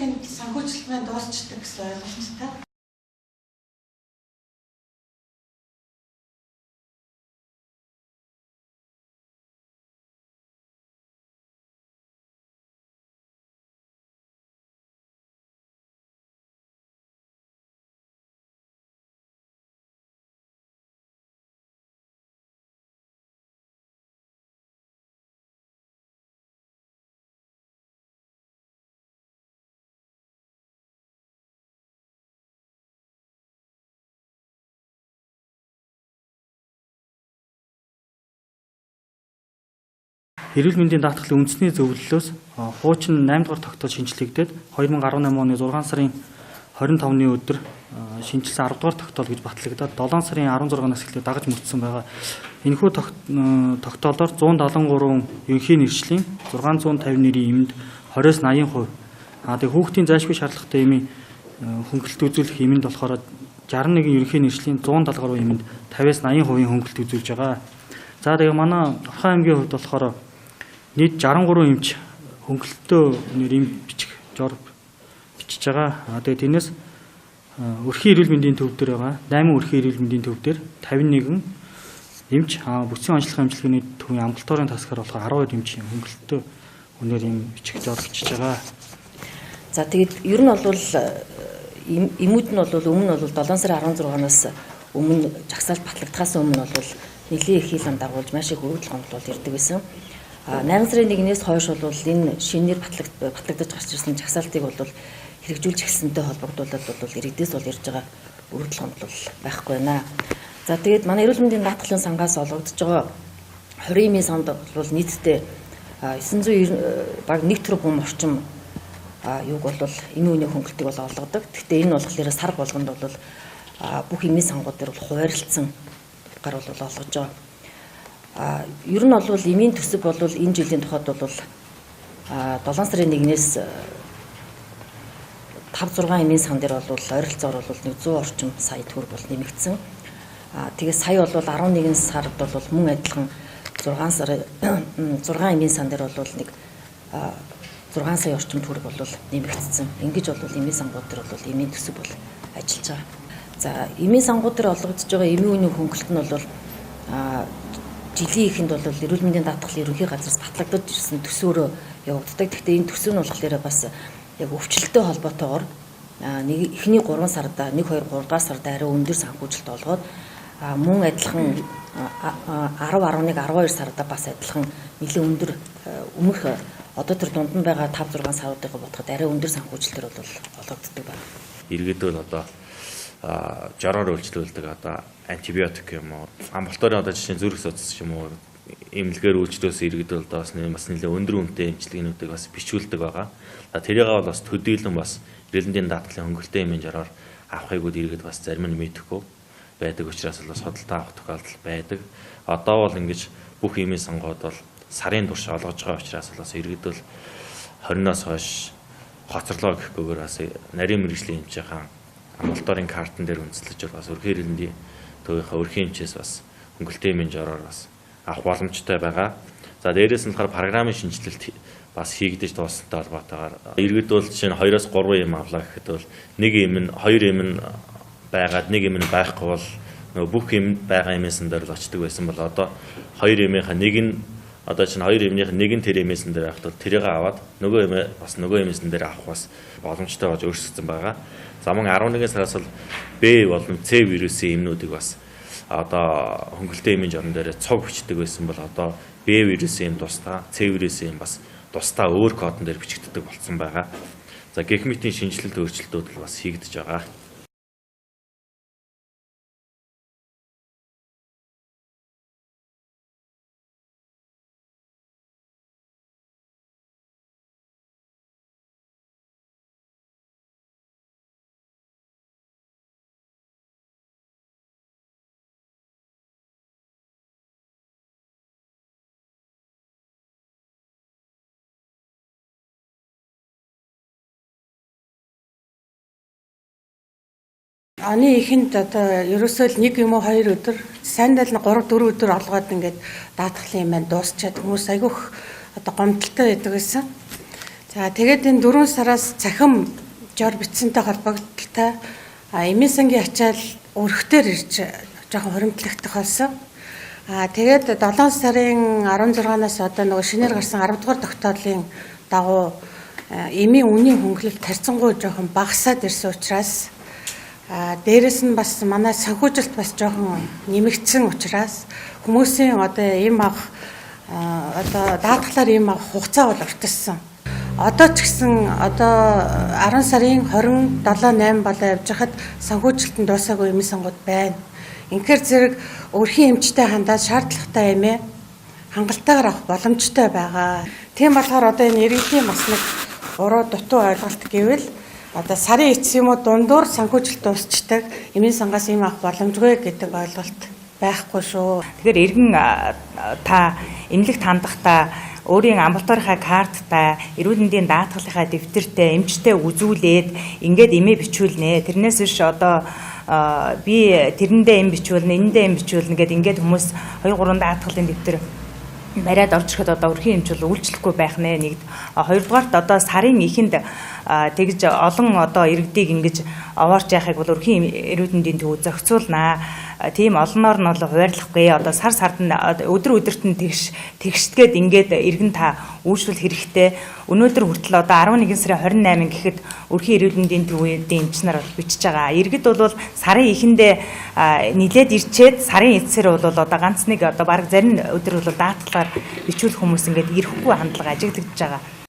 ихэнд санхүүжилтийн дуусчдаг гэсэн ойлголттой. Эрүүл мэндийн даатгалын үндэсний зөвлөлөөс хуучин 8 дугаар тогтоол шинжилэгдээд 2018 оны 6 сарын 25-ны өдөр шинжилсэн 10 дугаар тогтоол гэж батлагдаад 7 сарын 16-наас эхлээд дагаж мөрдсөн байгаа. Энэхүү тогтоолоор 173 ерөнхий нэршлийн 650 нэрийн эмэнд 20-80%. Тэгээ хүүхдийн зайлшгүй шаардлагатай эмийн хөнгөлөлт үзүүлэх эмэнд болохоор 61 ерөнхий нэршлийн 170 гаруй эмэнд 50-80% хөнгөлөлт үзүүлж байгаа. За тэгээ манай Орхон аймгийн хувьд болохоор нийт 63 эмч хөнгөлөлтөө нэр эм бичих жор бичиж байгаа. Тэгээ тийнээс өрхийн эрүүл мэндийн төв дээр байгаа 8 өрхийн эрүүл мэндийн төв дээр 51 эмч бүсийн онцлог амжилтны төвийн амгалторын тасгаар болохоор 12 эмч хөнгөлөлтөө өнөр эм бичих жор бичиж байгаа. За тэгээд ер нь бол эмүүд нь бол өмнө нь бол 7 сарын 16-наас өмнө жагсаалт батлагдахаас өмнө бол нэлийн их хил ам дагуулж маш их өргөдөл гомдол ирдэг байсан. 8 сарын 1-ээс хойш бол энэ шинээр батлагдаж гарч ирсэн жагсаалтыг бол хэрэгжүүлж эхэлсэнтэй холбогдуулаад бол иргэдээс бол ирж байгаа өргөдөл гомдол байхгүй байна. За тэгээд манай эрүүл мэндийн даатгалын сангаас олгогдож байгаа 20 эмийн санд бол нийтдээ 990 баг 1 тэрбум орчим юуг бол эмийн үний хөнгөлтийг бол олгодог. Гэхдээ энэ болохоор сар болгонд бол бүх эмийн сангууд дээр бол хуваарлцсан гар бол олгож байгаа. Ер нь бол эмийн төсөв бол энэ жилийн тухайд бол 7 сарын 1-ээс 5-6 эмийн сан дээр бол ойролцоогоор бол 100 орчим сая төгрөг бол нэмэгдсэн. Тэгээ сая бол 11 сард бол мөн адилхан 6 эмийн сан дээр бол нэг 6 сая орчим төгрөг бол нэмэгдсэн. Ингэж бол эмийн сангууд дээр бол эмийн төсөв бол ажиллаж байгаа. За эмийн сангууд дээр олгогдож байгаа эмийн үний хөнгөлөлт нь бол жилийн эхэнд бол эрүүл мэндийн даатгалын ерөнхий газраас батлагдаж ирсэн төсөөрөө явагддаг. Гэхдээ энэ төсөв нь болохоор бас яг өвчлөлттэй холбоотойгоор эхний 3 сарда 1 2 3 дугаар сард арай өндөр санхүүжилт олгоод мөн адилхан 10 11 12 сарда бас адилхан нэлээд өндөр өмнөх одоо тэр дунд нь байгаа 5 6 саруудыг бодоход арай өндөр санхүүжилтээр бол олгогддог байна. Иргэдөө одоо жараар үйлчлүүлдэг одоо антибиотик юм уу амбулаторын одоо жишээ зүрх судас юм уу эмнэлгээр үйлчлүүлээс иргэдэл одоо бас нэлээд өндөр үнэтэй эмчилгээнүүдийг бас бичүүлдэг байгаа. Тэрийг бас төдийлөн бас эрүүл мэндийн даатгалын хөнгөлөлтөө эмийн жараар авахыг иргэд бас зарим нь мэдэхгүй байдаг учраас бас судалтай авах тохиолдол байдаг. Одоо бол ингэж бүх эмийн сангууд бол сарын турш олгож байгаа учраас бас иргэд бол 20-оос хойш хоцорлоо гэхгүйгээр бас нарийн мэргэжлийн эмчийн амбулаторын картн дээр үндэслэж бас өрхийн эрүүл мэндийн төвийнхаа өрхийн эмчээс бас хөнгөлөлтөө эмийн жараар бас авах боломжтой байгаа. За дээрээс нь болохоор програмын шинжилэлт бас хийгдэж дуусантай холбоотойгоор иргэд бол жишээ нь 2-оос 3 эм авлаа гэхэд бол нэг эм нь 2 эм нь байгаад нэг эм нь байхгүй бол нөгөө бүх эм байгаа эмээсэн дээр л очдөг байсан бол одоо 2 эмийнхаа нэг нь одоо чинь 2 эмнийх нэг нь тэр эмээсэн дээр авахд бол тэрийг аваад нөгөө эмээ бас нөгөө эмээсэн дээр авах бас боломжтой болж өөрчлөгдсөн байгаа. За мөн 11 сараас бол Б болон С вирусын эмнүүдийг бас одоо хөнгөлөлтөө эмийн жорон дээр цог бичдэг байсан бол одоо Б вирусын эм тусдаа С вирусын эм бас тусдаа өөр кодон дээр бичигддэг болсон байгаа. За гэх мэтийн шинжилэлт өөрчлөлтүүд л бас хийгдэж байгаа. Оны эхэнд одоо ерөөсөө л 1 юм уу 2 өдөр сайндал нь 3 4 өдөр олгоод ингээд даатгалын юм байна дуусчаад хүмүүс айгүйх одоо гомдолтой байдаг байсан. За тэгээд энэ 4 сараас цахим жор бичсэнтэй холбогдлолтой эмийн сангийн ачаал өрхтөр ирж жоохон хуримтлагдах болсон. Тэгээд 7 сарын 16-наас одоо нөгөө шинээр гарсан 10 дугаар тогтоолын дагуу эмийн үнийн хөнгөлөлт тарьцангуй жоохон багасаад ирсэн учраас дээрэс нь бас манай санхүүжилт бас жоохон нэмэгдсэн учраас хүмүүсийн одоо эм авах одоо даатгалаар эм авах хугацаа бол уртассан. Одоо ч гэсэн одоо 10 сарын 27-8 болоо явж хахад санхүүжилтөнд дуусаагүй эмийн сонгууд байна. Инхээр зэрэг өрхийн эмчтэй хандаад шаардлагатай эмээ хангалтайгаар авах боломжтой байгаа. Тийм болохоор одоо энэ иргэдийн бас нэг буруу дутуу ойлголт гэвэл одоо сарын эцс юм уу дундуур санхүүжилт дуусчдаг эмийн сангаас эм авах боломжгүй гэдэг ойлголт байхгүй шүү. Тэгэхээр иргэн та эмнэлэгт хандахдаа өөрийн амбулаторийнхаа карттай, эрүүл мэндийн даатгалынхаа дэвтэртэй эмчтэй үзүүлээд ингээд эмээ бичүүлнэ. Тэрнээс биш одоо би тэрэндээ эм бичүүлнэ, энэндээ эм бичүүлнэ гэд ингээд хүмүүс 2-3 даатгалын дэвтэр бариад орж ирэхэд одоо өрхийн эмч бол үйлчлэхгүй байх нэ нэгд. Хоёрдугаарт одоо сарын эхэнд тэгж олон одоо иргэдийг ингэж овоорч яхахыг бол өрхийн эрүүл мэндийн төв зохицуулнаа. Тийм олноор нь бол хуваарлахгүй одоо сар сард нь өдөр өдөрт нь тэгшдгээд ингээд иргэн та үйлчлэл хэрэгтэй. Өнөөдөр хүртэл одоо 11 сарын 28 гэхэд өрхийн эрүүл мэндийн төвийн эмч нар бол бичиж байгаа. Иргэд бол сарын эхэндээ нилээд ирчээд сарын эцсээр бол одоо ганц нэг одоо баг зарим өдөр бол даатгалаар бичүүлэх хүмүүс ингээд ирэхгүй хандлага ажиглагдж байгаа.